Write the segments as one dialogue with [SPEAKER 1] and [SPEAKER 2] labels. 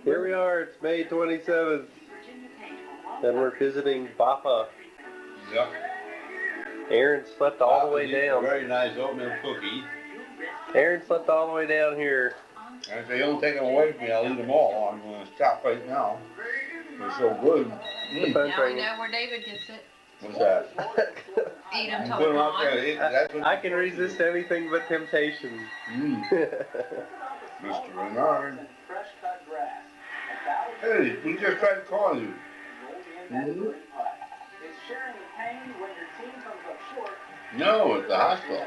[SPEAKER 1] Here we are, it's May 27th, and we're visiting Baja.
[SPEAKER 2] Yep.
[SPEAKER 1] Erin slept all the way down.
[SPEAKER 2] A very nice oatmeal cookie.
[SPEAKER 1] Erin slept all the way down here.
[SPEAKER 2] And if they don't take them away from me, I'll eat them all. I'm going to stop right now. They're so good.
[SPEAKER 1] The phone's
[SPEAKER 3] Now we
[SPEAKER 1] ringing.
[SPEAKER 3] know where David gets it.
[SPEAKER 2] What's that?
[SPEAKER 3] Eat them till
[SPEAKER 2] Put them
[SPEAKER 3] they're
[SPEAKER 2] out there.
[SPEAKER 3] gone.
[SPEAKER 2] That's what
[SPEAKER 1] I can resist anything but temptation.
[SPEAKER 2] Mr. Renard. Hey, we just tried to call you. No, at the hospital.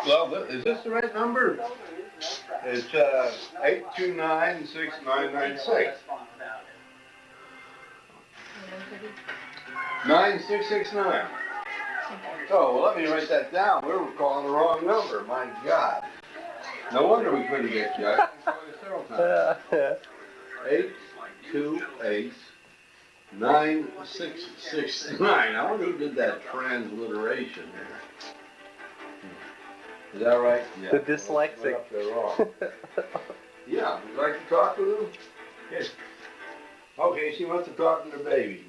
[SPEAKER 2] Well, is this the right number? It's 829-6996. 9669. Oh, well, let me write that down. We were calling the wrong number. My God. No wonder we couldn't get you. I called you several times. 828-9669. I wonder who did that transliteration there. Is that right? Yeah.
[SPEAKER 1] The dyslexic.
[SPEAKER 2] Up there wrong. Yeah, would you like to talk to them? Yes. Okay, she wants to talk to the baby.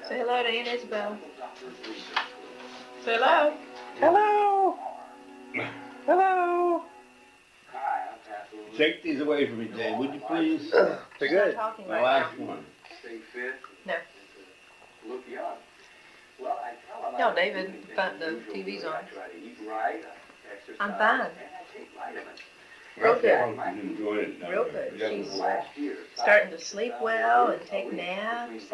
[SPEAKER 3] Say hello to Aunt Isabel. Say hello.
[SPEAKER 1] Hello! Hello!
[SPEAKER 2] Take these away from me, Dave, would you please?
[SPEAKER 1] They're good.
[SPEAKER 3] Talking
[SPEAKER 2] My
[SPEAKER 3] right
[SPEAKER 2] last one.
[SPEAKER 3] now. No. No, David, the TV's on. I'm fine. Real good. Real good. She's starting to sleep well and take naps.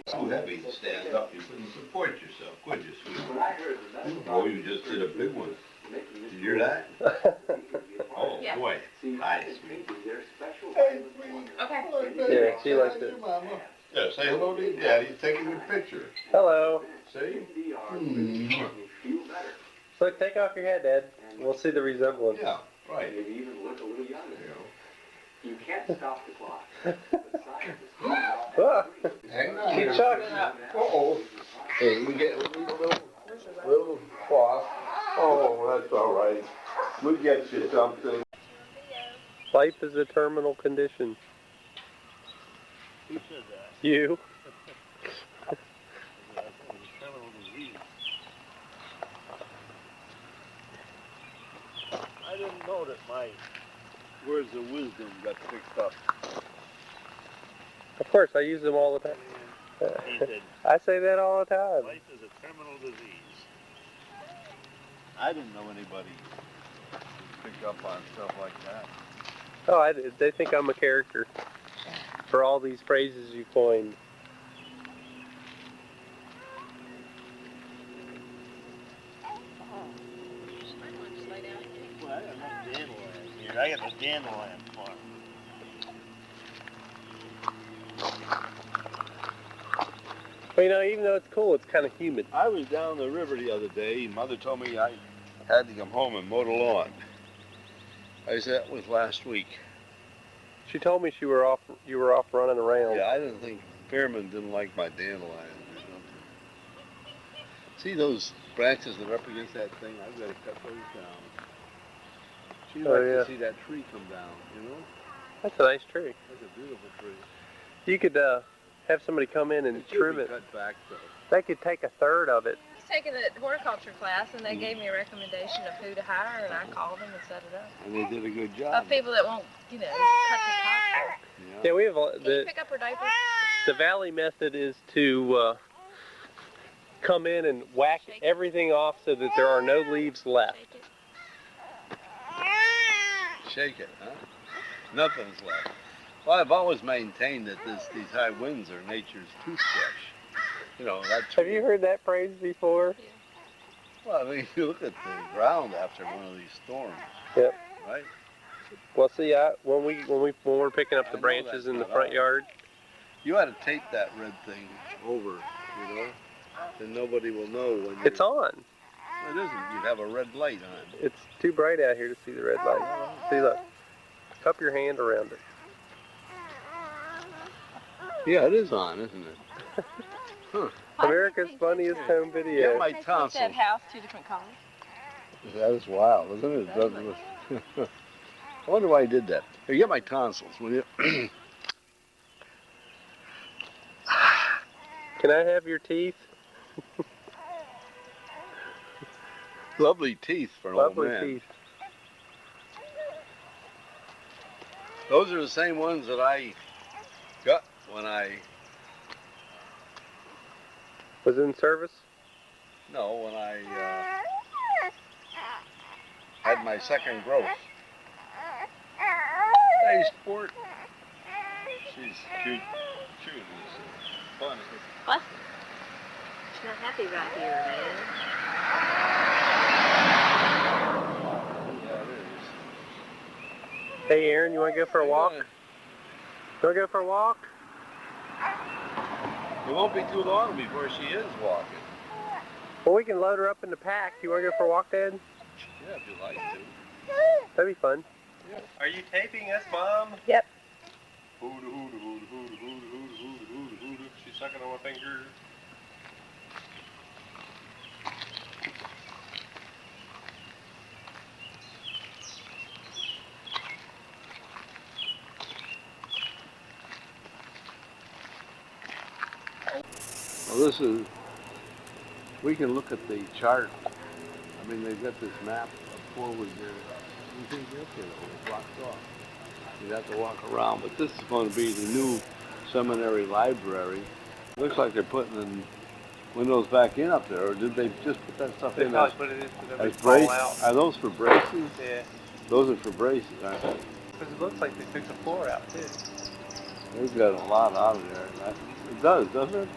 [SPEAKER 2] Too heavy to stand up. You couldn't support yourself, could you, sweetheart? Oh, you just did a big one. Did you hear that? Oh,
[SPEAKER 3] Yeah.
[SPEAKER 2] boy. Hi, sweet.
[SPEAKER 3] Okay.
[SPEAKER 1] Yeah, she likes it.
[SPEAKER 2] Yeah, say hello to your daddy. He's taking a good picture.
[SPEAKER 1] Hello.
[SPEAKER 2] See?
[SPEAKER 1] Look, take off your hat, Dad. We'll see the resemblance.
[SPEAKER 2] Yeah, right.
[SPEAKER 4] Maybe even look a little younger. You can't stop the clock.
[SPEAKER 1] Ah,
[SPEAKER 2] Hang on.
[SPEAKER 1] keep chuck.
[SPEAKER 2] Uh-oh. Hey, we get a little cloth. Oh, that's all right. We'll get you something.
[SPEAKER 1] Life is a terminal condition.
[SPEAKER 5] Who said that?
[SPEAKER 1] You.
[SPEAKER 5] I didn't know that my words of wisdom got picked up.
[SPEAKER 1] Of course, I use them all the time.
[SPEAKER 5] He said,
[SPEAKER 1] I say that all the time.
[SPEAKER 5] life is a terminal disease. I didn't know anybody would pick up on stuff like that.
[SPEAKER 1] Oh, they think I'm a character for all these phrases you coined.
[SPEAKER 5] Well, I got enough dandelion here. I got the dandelion farm.
[SPEAKER 1] Well, you know, even though it's cool, it's kind of humid.
[SPEAKER 5] I was down the river the other day, and Mother told me I had to come home and mow the lawn. I said that was last week.
[SPEAKER 1] She told me you were off running around.
[SPEAKER 5] Yeah, I didn't think Fairman didn't like my dandelion or something. See those branches that are up against that thing? I've got to cut those down. She'd like to see that tree come down, you know?
[SPEAKER 1] That's a nice tree.
[SPEAKER 5] That's a beautiful tree.
[SPEAKER 1] You could have somebody come in and trim it.
[SPEAKER 5] Cut back though.
[SPEAKER 1] They could take a third of it.
[SPEAKER 3] I was taking a horticulture class, and they gave me a recommendation of who to hire, and I called them and set it up.
[SPEAKER 5] And they did a good job.
[SPEAKER 3] Of people that won't, cut the top.
[SPEAKER 1] Yeah, we have
[SPEAKER 3] Can you pick up her diapers?
[SPEAKER 1] the valley method is to come in and whack everything off so that there are no leaves left.
[SPEAKER 3] Shake it.
[SPEAKER 5] Shake it, huh? Nothing's left. Well, I've always maintained that these high winds are nature's toothbrush. You know, that's.
[SPEAKER 1] Have you heard that phrase before?
[SPEAKER 3] Yeah.
[SPEAKER 5] Well, I mean, you look at the ground after one of these storms.
[SPEAKER 1] Yep.
[SPEAKER 5] Right?
[SPEAKER 1] Well, see, when we're picking up the
[SPEAKER 5] I know
[SPEAKER 1] branches
[SPEAKER 5] that's
[SPEAKER 1] in the
[SPEAKER 5] not
[SPEAKER 1] front
[SPEAKER 5] ours.
[SPEAKER 1] yard,
[SPEAKER 5] You ought to tape that red thing over, you know, then nobody will know when
[SPEAKER 1] it's on.
[SPEAKER 5] It isn't. You'd have a red light on.
[SPEAKER 1] It's too bright out here to see the red light. See, look. Cup your hand around it.
[SPEAKER 5] Yeah, it is on, isn't it? Huh.
[SPEAKER 1] America's Funniest Home Video.
[SPEAKER 5] Get my tonsils.
[SPEAKER 3] That house, 2 different colors.
[SPEAKER 5] That is wild, isn't it? It doesn't. I wonder why he did that. Here, get my tonsils, will you?
[SPEAKER 1] Can I have your teeth?
[SPEAKER 5] Lovely teeth for an
[SPEAKER 1] Lovely
[SPEAKER 5] old man.
[SPEAKER 1] teeth.
[SPEAKER 5] Those are the same ones that I got when I
[SPEAKER 1] Was in service?
[SPEAKER 5] when I had my second growth. Hey, sport. She's cute. Cute is funny.
[SPEAKER 3] What? She's not happy right here, man.
[SPEAKER 5] Yeah, it is.
[SPEAKER 1] Hey, Erin, you want to go for a walk? You want to go for a walk?
[SPEAKER 5] It won't be too long before she is walking.
[SPEAKER 1] Well, we can load her up in the pack. You want to go for a walk, Dad?
[SPEAKER 5] Yeah, if you like to.
[SPEAKER 1] That'd be fun.
[SPEAKER 5] Yeah.
[SPEAKER 1] Are you taping us, Mom?
[SPEAKER 3] Yep.
[SPEAKER 1] Hooda, hooda, hooda, hooda, hooda, hooda, hooda, hooda. She's sucking on my finger.
[SPEAKER 5] Well, we can look at the chart. I mean, they've got this map forward there. You can get there, it's blocked off. You'd have to walk around, but this is going to be the new seminary library. Looks like they're putting the windows back in up there, or did they just put that stuff in
[SPEAKER 1] Probably put it in so
[SPEAKER 5] as
[SPEAKER 1] they
[SPEAKER 5] braces?
[SPEAKER 1] fall out.
[SPEAKER 5] Are those for braces?
[SPEAKER 1] Yeah.
[SPEAKER 5] Those are for braces, aren't they?
[SPEAKER 1] Because it looks like they took the floor out, too.
[SPEAKER 5] They've got a lot out of there. It does, doesn't it?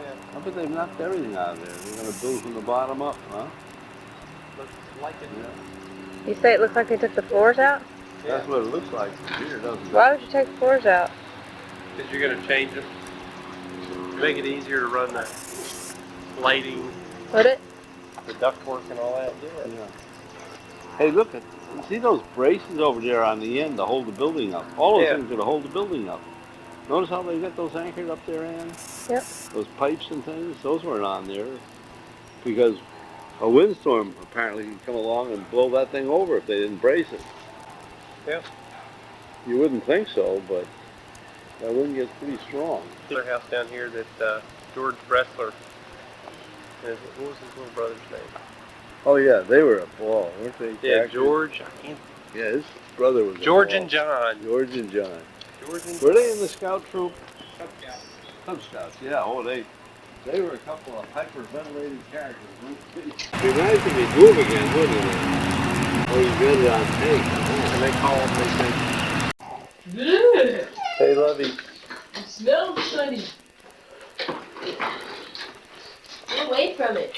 [SPEAKER 1] Yeah.
[SPEAKER 5] I bet they've knocked everything out of there. They're going to build from the bottom up, huh?
[SPEAKER 1] Looks like it.
[SPEAKER 5] Yeah.
[SPEAKER 3] You say it looks like they took the floors out?
[SPEAKER 5] That's what it looks like from here, doesn't it?
[SPEAKER 3] Why would you take the floors out?
[SPEAKER 1] Because you're going to change them. Make it easier to run the lighting,
[SPEAKER 3] Would it?
[SPEAKER 1] the ductwork and all that. Yeah.
[SPEAKER 5] Yeah. Hey, look see those braces over there on the end to hold the building up. All those things are to hold the building up. Notice how they got those anchored up there, Ann?
[SPEAKER 3] Yep.
[SPEAKER 5] Those pipes and things, those weren't on there. Because a windstorm apparently could come along and blow that thing over if they didn't brace it.
[SPEAKER 1] Yeah.
[SPEAKER 5] You wouldn't think so, but that wind gets pretty strong.
[SPEAKER 1] Another house down here that George Bressler, what was his little brother's name?
[SPEAKER 5] Oh yeah, they were a ball, weren't they?
[SPEAKER 1] Yeah,
[SPEAKER 5] Actors?
[SPEAKER 1] George.
[SPEAKER 5] Yeah, his brother was
[SPEAKER 1] George
[SPEAKER 5] a ball.
[SPEAKER 1] and John.
[SPEAKER 5] George and John.
[SPEAKER 1] George and
[SPEAKER 5] Were they in the scout troop?
[SPEAKER 1] Cub Scouts.
[SPEAKER 5] Cub Scouts, yeah. Oh, they were a couple of hyperventilated characters, weren't they? It'd be nice if he'd move again, wouldn't it? Or you get it on tape.
[SPEAKER 1] And they call him, they say,
[SPEAKER 6] Ugh,
[SPEAKER 1] hey, Lovey.
[SPEAKER 6] it smells funny. Get away from it.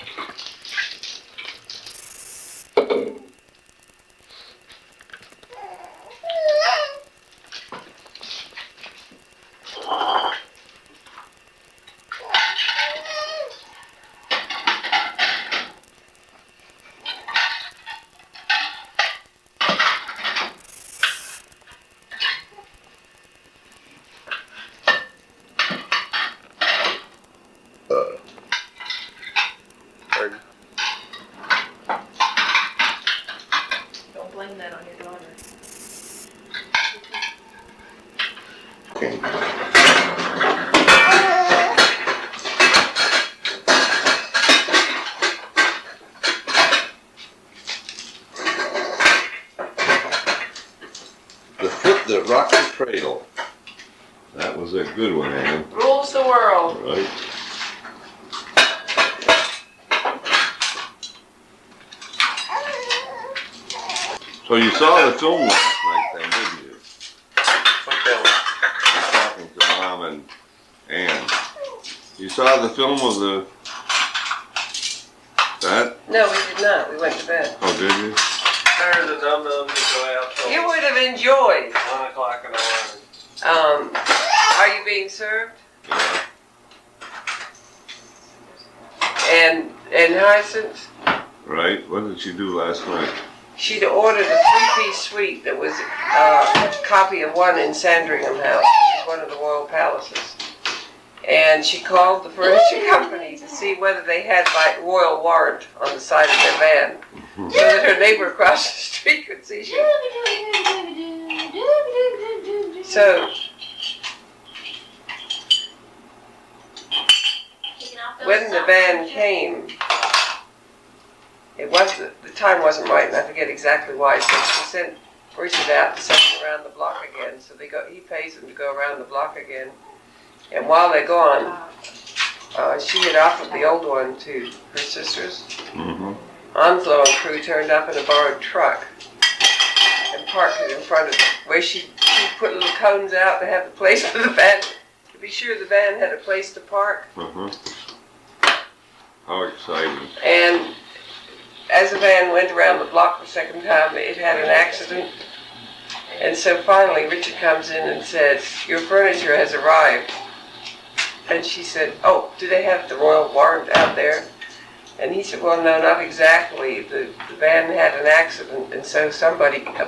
[SPEAKER 3] Don't blame that on your daughter.
[SPEAKER 2] The foot that rocked the cradle. That was a good one, Ann.
[SPEAKER 6] Rules the world.
[SPEAKER 2] Right? So you saw the film last night then, didn't you? I was talking to Mom and Ann. You saw the film of that?
[SPEAKER 7] No, we did not. We went to bed.
[SPEAKER 2] Oh, did you?
[SPEAKER 1] Tired of the dum-dums that go out till
[SPEAKER 7] You would have enjoyed.
[SPEAKER 1] 1 o'clock in the morning.
[SPEAKER 7] Are you being served?
[SPEAKER 2] Yeah.
[SPEAKER 7] And Hyacinth,
[SPEAKER 2] Right? What did she do last night?
[SPEAKER 7] she'd ordered a three-piece suite that was a copy of one in Sandringham House, which is one of the royal palaces. and she called the furniture company to see whether they had my royal warrant on the side of their van, so that her neighbor across the street could see she. So when the van came, the time wasn't right, and I forget exactly why. So she sent Richard out to send him around the block again. So he pays them to go around the block again. And while they're gone, she had offered the old one to her sisters. Onslow and crew turned up in a borrowed truck and parked it in front of where she put little cones out to have the place for the van, to be sure the van had a place to park.
[SPEAKER 2] How exciting.
[SPEAKER 7] And as the van went around the block the second time, it had an accident. And so finally Richard comes in and says, "Your furniture has arrived." And she said, "Oh, do they have the royal warrant out there?" And he said, "Well, no, not exactly. The van had an accident, and so a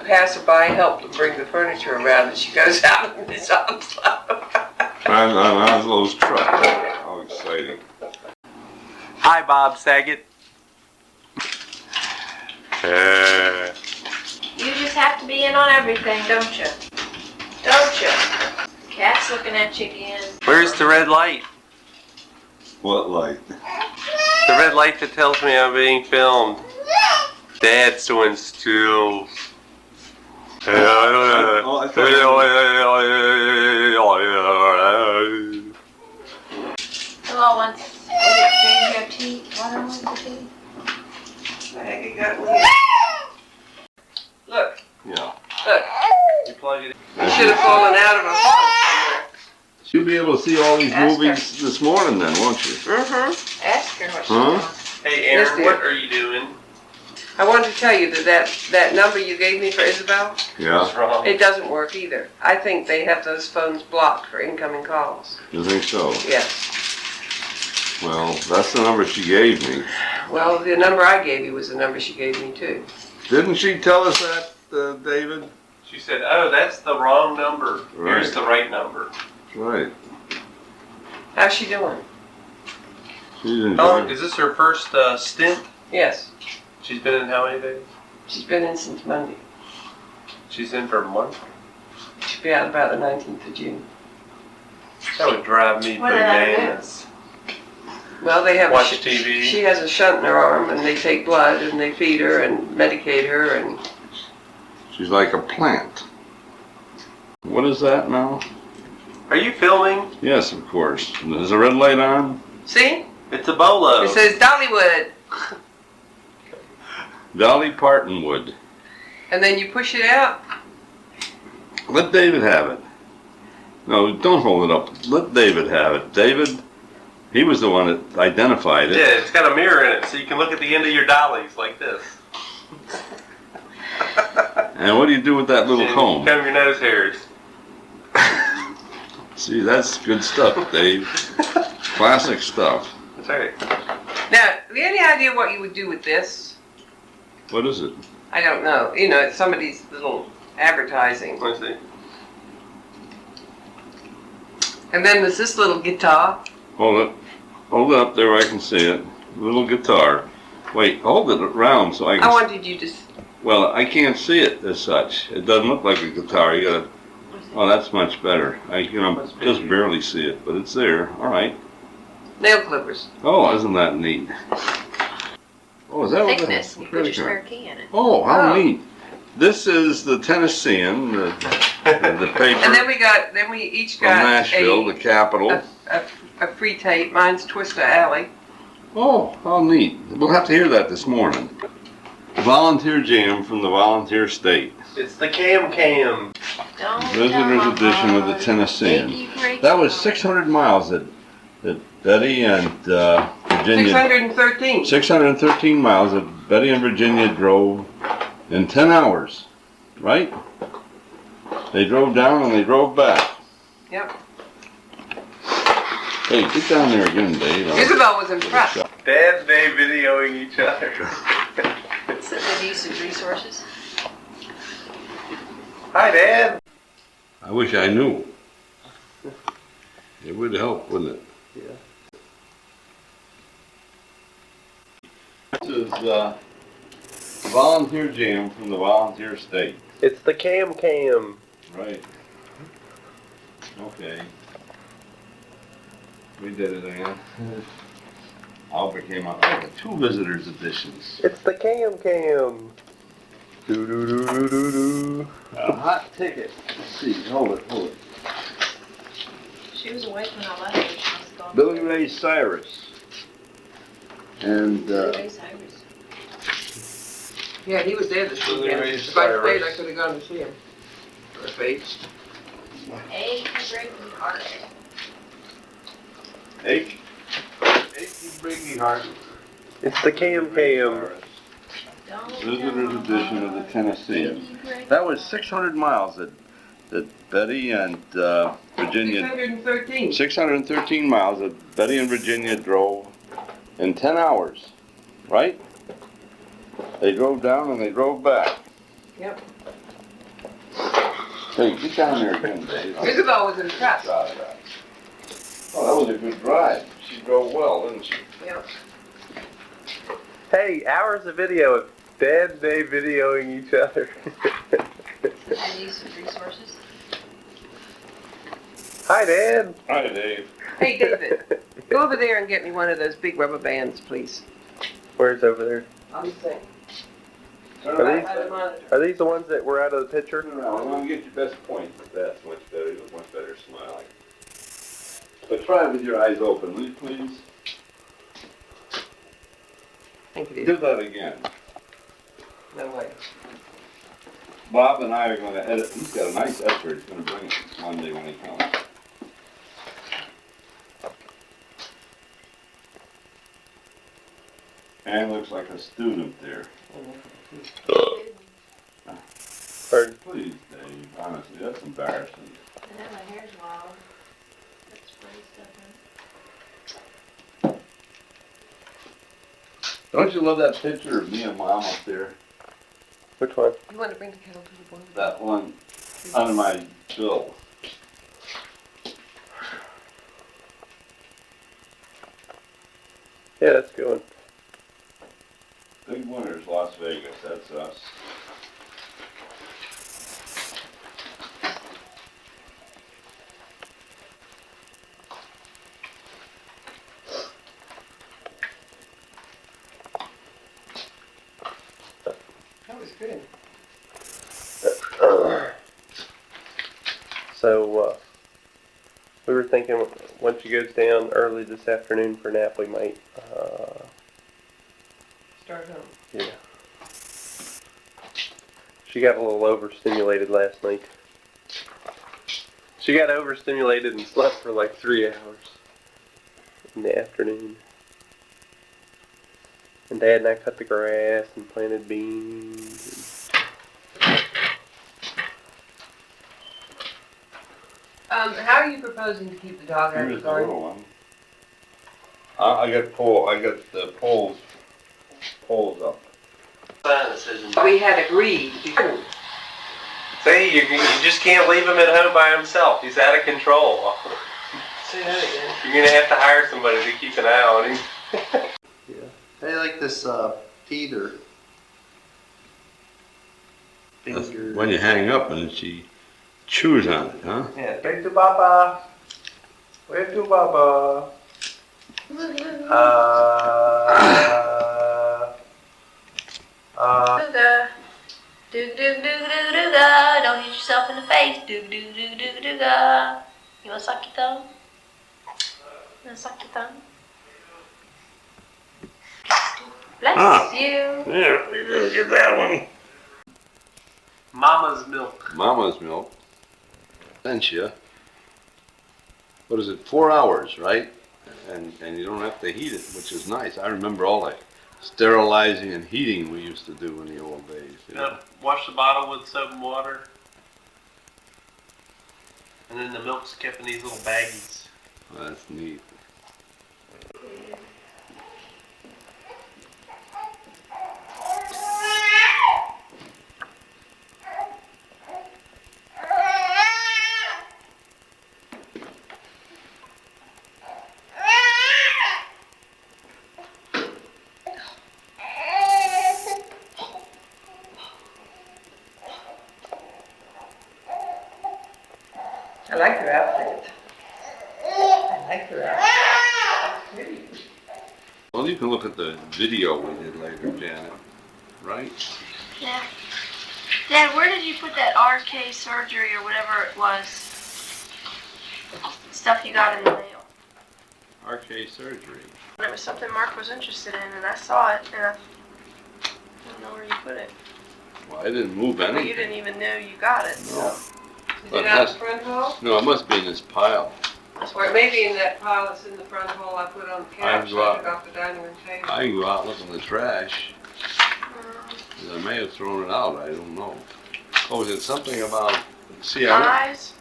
[SPEAKER 7] passerby helped them bring the furniture around." And she goes out in his Onslow.
[SPEAKER 2] On Onslow's truck. How exciting.
[SPEAKER 1] Hi, Bob Saget.
[SPEAKER 3] You just have to be in on everything, don't you? Don't you? Cat's looking at you again.
[SPEAKER 1] Where's the red light?
[SPEAKER 2] What light?
[SPEAKER 1] The red light that tells me I'm being filmed. Dad's doing stills.
[SPEAKER 3] Hello, once. Did you have tea? Water with the tea?
[SPEAKER 7] The heck you got in here? Look,
[SPEAKER 2] Yeah.
[SPEAKER 7] look.
[SPEAKER 1] You plug it in.
[SPEAKER 7] You should have fallen out of a hole somewhere.
[SPEAKER 2] You'll be able to see all these
[SPEAKER 3] Ask
[SPEAKER 2] movies this morning then, won't you?
[SPEAKER 3] Ask her what she's
[SPEAKER 2] Huh?
[SPEAKER 3] doing.
[SPEAKER 1] Hey,
[SPEAKER 7] Yes,
[SPEAKER 1] Erin,
[SPEAKER 7] dear.
[SPEAKER 1] what are you doing?
[SPEAKER 7] I wanted to tell you that number you gave me for Isabel,
[SPEAKER 2] Yeah.
[SPEAKER 1] What's wrong?
[SPEAKER 7] it doesn't work either. I think they have those phones blocked for incoming calls.
[SPEAKER 2] You think so?
[SPEAKER 7] Yes.
[SPEAKER 2] Well, that's the number she gave me.
[SPEAKER 7] Well, the number I gave you was the number she gave me too.
[SPEAKER 2] Didn't she tell us that, David?
[SPEAKER 1] She said, "Oh, that's the wrong number.
[SPEAKER 2] Right.
[SPEAKER 1] Here's the right number."
[SPEAKER 2] Right.
[SPEAKER 7] How's she doing?
[SPEAKER 2] She's
[SPEAKER 1] How long,
[SPEAKER 2] enjoying
[SPEAKER 1] is this her first stint?
[SPEAKER 7] Yes.
[SPEAKER 1] She's been in how many days?
[SPEAKER 7] She's been in since Monday.
[SPEAKER 1] She's in for a month?
[SPEAKER 7] She'll be out about the 19th of June.
[SPEAKER 1] That would drive me
[SPEAKER 3] What did I do?
[SPEAKER 1] bananas.
[SPEAKER 7] Well, they have
[SPEAKER 1] Watch TV.
[SPEAKER 7] She has a shunt in her arm, and they take blood, and they feed her and medicate her, and
[SPEAKER 2] She's like a plant. What is that now?
[SPEAKER 1] Are you filming?
[SPEAKER 2] Yes, of course. Is the red light on?
[SPEAKER 7] see?
[SPEAKER 1] It's a bolo.
[SPEAKER 7] It says Dollywood,
[SPEAKER 2] Dolly Partonwood.
[SPEAKER 7] and then you push it out.
[SPEAKER 2] Let David have it. No, don't hold it up. Let David have it. David, he was the one that identified it.
[SPEAKER 1] Yeah, it's got a mirror in it, so you can look at the end of your dollies like this.
[SPEAKER 2] And what do you do with that little
[SPEAKER 1] And
[SPEAKER 2] comb?
[SPEAKER 1] comb your nose hairs.
[SPEAKER 2] See, that's good stuff, Dave. Classic stuff.
[SPEAKER 1] That's right.
[SPEAKER 7] Now, have you any idea what you would do with this?
[SPEAKER 2] What is it?
[SPEAKER 7] I don't know. You know, it's somebody's little advertising.
[SPEAKER 1] Let's see.
[SPEAKER 7] And then there's this little guitar.
[SPEAKER 2] Hold it. Hold it up there where I can see it. Little guitar. Wait, hold it around so I can
[SPEAKER 7] I wanted you to.
[SPEAKER 2] Well, I can't see it as such. It doesn't look like a guitar. You gotta. Oh, that's much better. I can just barely see it, but it's there. All right.
[SPEAKER 7] Nail clippers.
[SPEAKER 2] Oh, isn't that neat? Oh, is that what
[SPEAKER 3] Thickness.
[SPEAKER 2] the
[SPEAKER 3] You put your
[SPEAKER 2] credit
[SPEAKER 3] spare
[SPEAKER 2] card?
[SPEAKER 3] key in it.
[SPEAKER 2] Oh, how
[SPEAKER 7] Oh.
[SPEAKER 2] neat! This is the Tennessean, the paper
[SPEAKER 7] And then we each
[SPEAKER 2] from
[SPEAKER 7] got
[SPEAKER 2] Nashville, the capital.
[SPEAKER 7] a free tape. Mine's Twister Alley.
[SPEAKER 2] Oh, how neat! We'll have to hear that this morning. Volunteer jam from the volunteer state.
[SPEAKER 1] It's the CamCam.
[SPEAKER 3] Don't
[SPEAKER 2] Visitor's
[SPEAKER 3] go
[SPEAKER 2] edition of the
[SPEAKER 3] hard.
[SPEAKER 2] Tennessean.
[SPEAKER 3] Take you break
[SPEAKER 2] That was
[SPEAKER 3] hard.
[SPEAKER 2] 600 miles that Betty and Virginia.
[SPEAKER 7] 613.
[SPEAKER 2] 613 miles that Betty and Virginia drove in 10 hours, right? They drove down and they drove back.
[SPEAKER 7] Yep.
[SPEAKER 2] Hey, get down there again, Dave.
[SPEAKER 7] Isabel was impressed.
[SPEAKER 1] Dad and Dave videoing each other.
[SPEAKER 3] So they use of resources.
[SPEAKER 1] Hi, Dad.
[SPEAKER 2] I wish I knew. It would help, wouldn't it?
[SPEAKER 1] Yeah.
[SPEAKER 5] This is volunteer jam from the volunteer state.
[SPEAKER 1] It's the CamCam.
[SPEAKER 5] Right. Okay. We did it again. Albert came out. Oh, 2 visitors editions.
[SPEAKER 1] It's the CamCam. Do do do do do do.
[SPEAKER 5] A hot ticket. Let's see. Hold it.
[SPEAKER 3] She was awake when I left her. She must have gone.
[SPEAKER 5] Billy Ray Cyrus. And
[SPEAKER 3] Billy Cyrus.
[SPEAKER 7] Yeah, he was there this
[SPEAKER 2] Billy
[SPEAKER 7] weekend.
[SPEAKER 2] Ray
[SPEAKER 7] If I stayed, I
[SPEAKER 2] Cyrus.
[SPEAKER 7] could have gone to see him. Or Faith.
[SPEAKER 3] Achy breaky heart.
[SPEAKER 5] Achy Breaky Heart.
[SPEAKER 1] It's the CamCam.
[SPEAKER 5] Visitor's edition of the Tennessee. That was 600 miles that Betty and Virginia.
[SPEAKER 7] 613.
[SPEAKER 5] 613 miles that Betty and Virginia drove in 10 hours, right? They drove down and they drove back.
[SPEAKER 7] Yep.
[SPEAKER 5] Hey, get down there again, Dave.
[SPEAKER 7] Isabel was impressed.
[SPEAKER 5] Oh, that was a good drive. She drove well, didn't she?
[SPEAKER 7] Yep.
[SPEAKER 1] Hey, hours of video of Dad and Dave videoing each other.
[SPEAKER 3] I need some resources.
[SPEAKER 1] Hi, Dad.
[SPEAKER 5] Hi, Dave.
[SPEAKER 7] Hey, David, go over there and get me one of those big rubber bands, please.
[SPEAKER 1] Where's over there?
[SPEAKER 7] On the thing.
[SPEAKER 1] Are these,
[SPEAKER 7] By the monitor.
[SPEAKER 1] are these the ones that were out of the picture?
[SPEAKER 5] No, I'm going to get your best point. That's much better. You look much better smiling. But try it with your eyes open, will you please?
[SPEAKER 7] Thank you,
[SPEAKER 5] Do
[SPEAKER 7] David.
[SPEAKER 5] that again.
[SPEAKER 7] No way.
[SPEAKER 5] Bob and I are going to edit. He's got a nice editor. He's going to bring it Monday when he comes. And looks like a student there.
[SPEAKER 1] Pardon?
[SPEAKER 5] Please, Dave. Honestly, that's embarrassing.
[SPEAKER 3] And then my hair's wild. That's pretty stuff
[SPEAKER 5] Don't you love that picture of me and Mom up there?
[SPEAKER 1] Which one?
[SPEAKER 7] You want to bring the kettle to the boil?
[SPEAKER 5] That one under my bill.
[SPEAKER 1] Yeah, that's a good one.
[SPEAKER 5] Big winners, Las Vegas. That's us.
[SPEAKER 7] That was good.
[SPEAKER 1] So, we were thinking once she goes down early this afternoon for a nap, we might,
[SPEAKER 7] Start home.
[SPEAKER 1] yeah. She got a little overstimulated last night. She got overstimulated and slept for like 3 hours in the afternoon. And Dad and I cut the grass and planted beans.
[SPEAKER 7] How are you proposing to keep the dog out of
[SPEAKER 5] Here's
[SPEAKER 7] the
[SPEAKER 5] the
[SPEAKER 7] garden?
[SPEAKER 5] little one. I got the poles up.
[SPEAKER 7] We had agreed to.
[SPEAKER 1] See, you just can't leave him at home by himself. He's out of control.
[SPEAKER 7] Say that again.
[SPEAKER 1] You're gonna have to hire somebody to keep an eye on him.
[SPEAKER 8] I like this Peter. Finger.
[SPEAKER 5] When you hang up and she chews on it, huh?
[SPEAKER 1] Yeah, where to Baba? Where to Baba?
[SPEAKER 3] Dooga. Doog doog doog doog dooga. Don't hit yourself in the face. Doog doog doog doog dooga. You wanna suck your thumb? You wanna suck your thumb? Bless you.
[SPEAKER 5] Yeah, we're gonna get that one.
[SPEAKER 1] Mama's milk.
[SPEAKER 5] Mama's milk. Thanks, you. What is it? 4 hours, right? And you don't have to heat it, which is nice. I remember all that sterilizing and heating we used to do in the old days. You know?
[SPEAKER 1] Wash the bottle with soap and water. And then the milk's kept in these little baggies.
[SPEAKER 5] Well, that's neat.
[SPEAKER 7] I like your outfit. I like your outfit.
[SPEAKER 5] Well, you can look at the video we did later, Janet, right?
[SPEAKER 3] Yeah. Dad, where did you put that RK surgery or whatever it was? Stuff you got in the mail.
[SPEAKER 5] RK surgery.
[SPEAKER 3] It was something Mark was interested in, and I saw it, and I don't know where you put it.
[SPEAKER 5] Well, I didn't move
[SPEAKER 3] But
[SPEAKER 5] anything.
[SPEAKER 3] you didn't even know you got it.
[SPEAKER 5] No.
[SPEAKER 7] Is it out in the front hall?
[SPEAKER 5] No, it must be in this pile.
[SPEAKER 7] Or it may be in that pile that's in the front hall I put on the couch. I took off the dining room table.
[SPEAKER 5] I can go out and look in the trash. I may have thrown it out, I don't know. Oh, is it something about, see,
[SPEAKER 3] Eyes?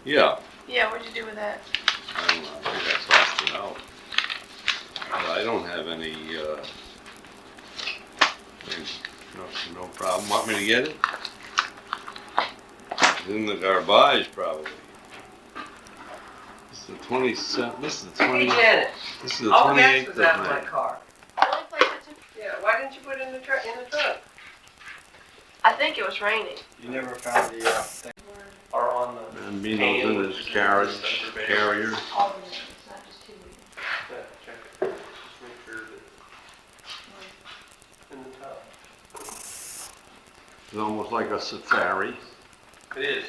[SPEAKER 5] yeah.
[SPEAKER 3] Yeah, what'd you do with that?
[SPEAKER 5] I don't know, I think I tossed it out. But I don't have any, no problem. Want me to get it? It's in the garbage, probably. This is the 27th, this is the
[SPEAKER 7] Hey
[SPEAKER 5] 20,
[SPEAKER 7] Janet,
[SPEAKER 5] this is the
[SPEAKER 7] all gas
[SPEAKER 5] 28th
[SPEAKER 7] was
[SPEAKER 5] of
[SPEAKER 7] out of my
[SPEAKER 5] May.
[SPEAKER 7] car.
[SPEAKER 3] The only place I took,
[SPEAKER 7] Yeah, why didn't you put it in the truck?
[SPEAKER 3] I think it was raining.
[SPEAKER 8] You never found the thing.
[SPEAKER 1] Are on the
[SPEAKER 5] And Bino's in his carriage, carrier.
[SPEAKER 3] All of it, it's not just 2 weeks.
[SPEAKER 1] check it. Just make sure that in the top.
[SPEAKER 5] It's almost like a safari.
[SPEAKER 1] It is.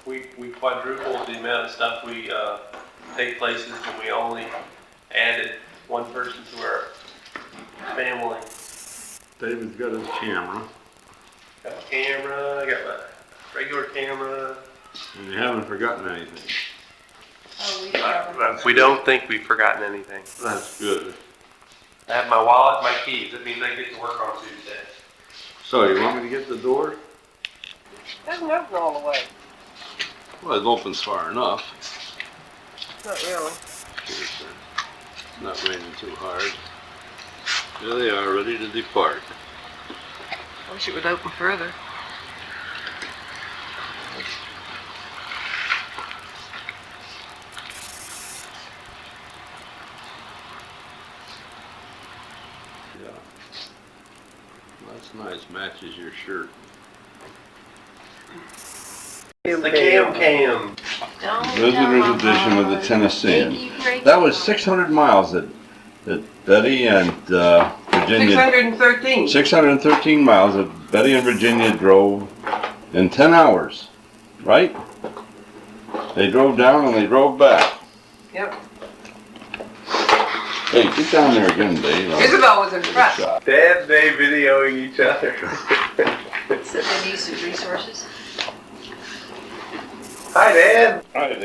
[SPEAKER 1] We quadrupled the amount of stuff we take places, and we only added one person to our family.
[SPEAKER 5] David's got his camera,
[SPEAKER 1] Got my camera, I got my regular camera.
[SPEAKER 5] and you haven't forgotten anything.
[SPEAKER 3] Oh,
[SPEAKER 1] We don't think we've forgotten anything.
[SPEAKER 5] That's good.
[SPEAKER 1] I have my wallet, my keys. That means I get to work on Tuesday.
[SPEAKER 5] So, you want me to get the door?
[SPEAKER 7] Doesn't open all the way.
[SPEAKER 5] Well, it opens far enough.
[SPEAKER 7] Not really.
[SPEAKER 5] It's not raining too hard. There they are, ready to depart.
[SPEAKER 7] I wish it would open further.
[SPEAKER 5] Yeah. That's nice, matches your shirt.
[SPEAKER 1] It's the CamCam.
[SPEAKER 5] Visitor's edition of the Tennessean. That was 600 miles that Betty and Virginia,
[SPEAKER 7] 613.
[SPEAKER 5] 613 miles that Betty and Virginia drove in 10 hours, right? They drove down and they drove back.
[SPEAKER 7] Yep.
[SPEAKER 5] Hey, get down there again, Dave.
[SPEAKER 7] Isabel was impressed.
[SPEAKER 1] Dad and Dave videoing each other.
[SPEAKER 3] So they need some resources.
[SPEAKER 1] Hi, Dad.
[SPEAKER 5] Hi, Dave.